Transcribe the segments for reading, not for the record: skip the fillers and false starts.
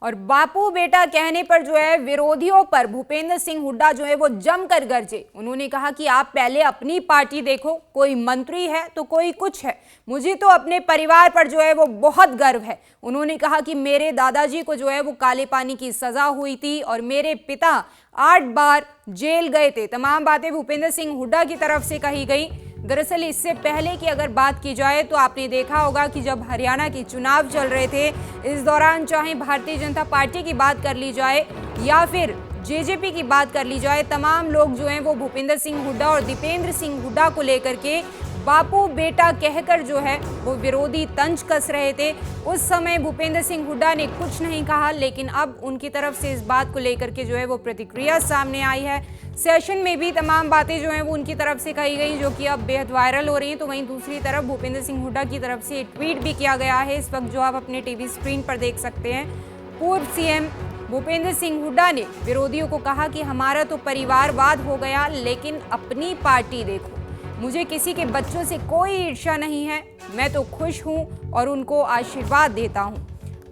और बापू बेटा कहने पर जो है विरोधियों पर भूपेंद्र सिंह हुड्डा जो है वो जमकर गरजे। उन्होंने कहा कि आप पहले अपनी पार्टी देखो, कोई मंत्री है तो कोई कुछ है, मुझे तो अपने परिवार पर जो है वो बहुत गर्व है। उन्होंने कहा कि मेरे दादाजी को जो है वो काले पानी की सजा हुई थी और मेरे पिता 8 बार जेल गए थे। तमाम बातें भूपेंद्र सिंह हुड्डा की तरफ से कही गई। दरअसल इससे पहले की अगर बात की जाए तो आपने देखा होगा कि जब हरियाणा के चुनाव चल रहे थे, इस दौरान चाहे भारतीय जनता पार्टी की बात कर ली जाए या फिर जेजेपी की बात कर ली जाए, तमाम लोग जो हैं वो भूपेंद्र सिंह हुड्डा और दीपेंद्र सिंह हुड्डा को लेकर के बापू बेटा कहकर जो है वो विरोधी तंज कस रहे थे। उस समय भूपेंद्र सिंह हुड्डा ने कुछ नहीं कहा, लेकिन अब उनकी तरफ से इस बात को लेकर के जो है वो प्रतिक्रिया सामने आई है। सेशन में भी तमाम बातें जो हैं वो उनकी तरफ से कही गई, जो कि अब बेहद वायरल हो रही हैं। तो वहीं दूसरी तरफ भूपेंद्र सिंह हुड्डा की तरफ से ट्वीट भी किया गया है, इस वक्त जो आप अपने टीवी स्क्रीन पर देख सकते हैं। पूर्व सीएम भूपेंद्र सिंह हुड्डा ने विरोधियों को कहा कि हमारा तो परिवारवाद हो गया, लेकिन अपनी पार्टी देखो, मुझे किसी के बच्चों से कोई ईर्ष्या नहीं है, मैं तो खुश हूं और उनको आशीर्वाद देता हूं।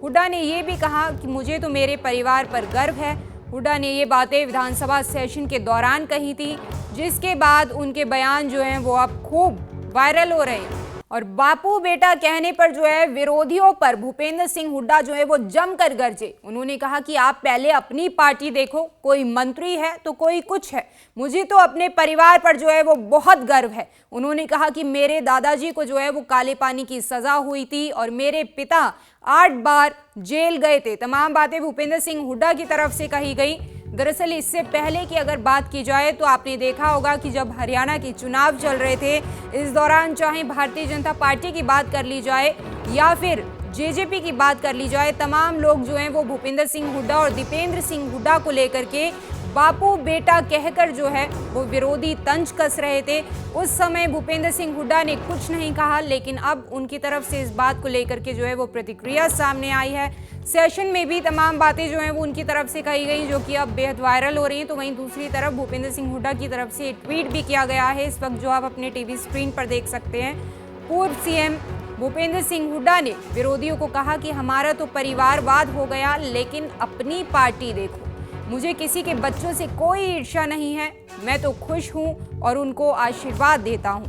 हुड्डा ने यह भी कहा कि मुझे तो मेरे परिवार पर गर्व है। हुड्डा ने ये बातें विधानसभा सेशन के दौरान कही थी, जिसके बाद उनके बयान जो हैं वो अब खूब वायरल हो रहे हैं। और बापू बेटा कहने पर जो है विरोधियों पर भूपेंद्र सिंह हुड्डा जो है वो जमकर गरजे। उन्होंने कहा कि आप पहले अपनी पार्टी देखो, कोई मंत्री है तो कोई कुछ है, मुझे तो अपने परिवार पर जो है वो बहुत गर्व है। उन्होंने कहा कि मेरे दादाजी को जो है वो काले पानी की सजा हुई थी और मेरे पिता 8 बार जेल गए थे। तमाम बातें भूपेंद्र सिंह हुड्डा की तरफ से कही गई। दरअसल इससे पहले की अगर बात की जाए तो आपने देखा होगा कि जब हरियाणा के चुनाव चल रहे थे, इस दौरान चाहे भारतीय जनता पार्टी की बात कर ली जाए या फिर जेजेपी की बात कर ली जाए, तमाम लोग जो हैं वो भूपेंद्र सिंह हुड्डा और दीपेंद्र सिंह हुड्डा को लेकर के बापू बेटा कहकर जो है वो विरोधी तंज कस रहे थे। उस समय भूपेंद्र सिंह हुड्डा ने कुछ नहीं कहा, लेकिन अब उनकी तरफ से इस बात को लेकर के जो है वो प्रतिक्रिया सामने आई है। सेशन में भी तमाम बातें जो हैं वो उनकी तरफ से कही गई, जो कि अब बेहद वायरल हो रही हैं। तो वहीं दूसरी तरफ भूपेंद्र सिंह हुड्डा की तरफ से ट्वीट भी किया गया है, इस वक्त जो आप अपने टीवी स्क्रीन पर देख सकते हैं। पूर्व सीएम भूपेंद्र सिंह हुड्डा ने विरोधियों को कहा कि हमारा तो परिवारवाद हो गया, लेकिन अपनी पार्टी देखो, मुझे किसी के बच्चों से कोई ईर्ष्या नहीं है, मैं तो खुश हूं और उनको आशीर्वाद देता हूं।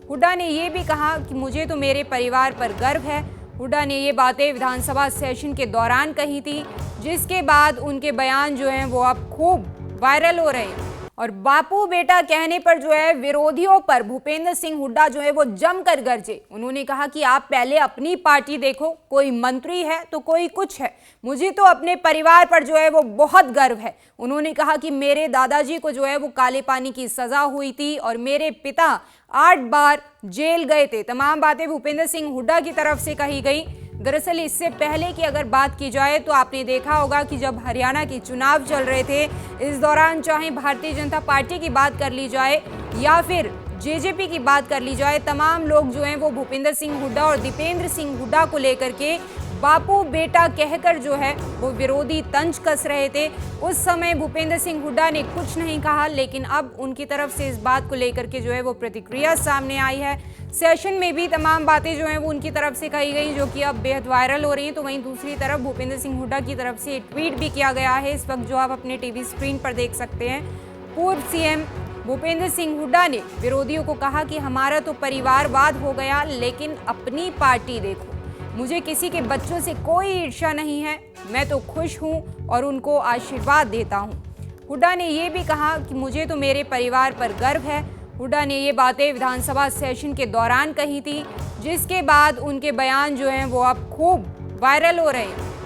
हुड्डा ने यह भी कहा कि मुझे तो मेरे परिवार पर गर्व है। हुड्डा ने ये बातें विधानसभा सेशन के दौरान कही थी, जिसके बाद उनके बयान जो हैं वो अब खूब वायरल हो रहे हैं। और बापू बेटा कहने पर जो है विरोधियों पर भूपेंद्र सिंह हुड्डा जो है वो जमकर गरजे। उन्होंने कहा कि आप पहले अपनी पार्टी देखो, कोई मंत्री है तो कोई कुछ है, मुझे तो अपने परिवार पर जो है वो बहुत गर्व है। उन्होंने कहा कि मेरे दादाजी को जो है वो काले पानी की सजा हुई थी और मेरे पिता 8 बार जेल गए थे। तमाम बातें भूपेंद्र सिंह हुड्डा की तरफ से कही गई। दरअसल इससे पहले की अगर बात की जाए तो आपने देखा होगा कि जब हरियाणा के चुनाव चल रहे थे, इस दौरान चाहे भारतीय जनता पार्टी की बात कर ली जाए या फिर जेजेपी की बात कर ली जाए, तमाम लोग जो हैं वो भूपेंद्र सिंह हुड्डा और दीपेंद्र सिंह हुड्डा को लेकर के बापू बेटा कहकर जो है वो विरोधी तंज कस रहे थे। उस समय भूपेंद्र सिंह हुड्डा ने कुछ नहीं कहा, लेकिन अब उनकी तरफ से इस बात को लेकर के जो है वो प्रतिक्रिया सामने आई है। सेशन में भी तमाम बातें जो हैं वो उनकी तरफ से कही गई, जो कि अब बेहद वायरल हो रही हैं। तो वहीं दूसरी तरफ भूपेंद्र सिंह हुड्डा की तरफ से ट्वीट भी किया गया है, इस वक्त जो आप अपने टीवी स्क्रीन पर देख सकते हैं। पूर्व सीएम भूपेंद्र सिंह हुड्डा ने विरोधियों को कहा कि हमारा तो परिवारवाद हो गया, लेकिन अपनी पार्टी देखो, मुझे किसी के बच्चों से कोई ईर्ष्या नहीं है, मैं तो खुश हूं और उनको आशीर्वाद देता हूं। हुड्डा ने यह भी कहा कि मुझे तो मेरे परिवार पर गर्व है। हुड्डा ने ये बातें विधानसभा सेशन के दौरान कही थी, जिसके बाद उनके बयान जो हैं वो अब खूब वायरल हो रहे हैं।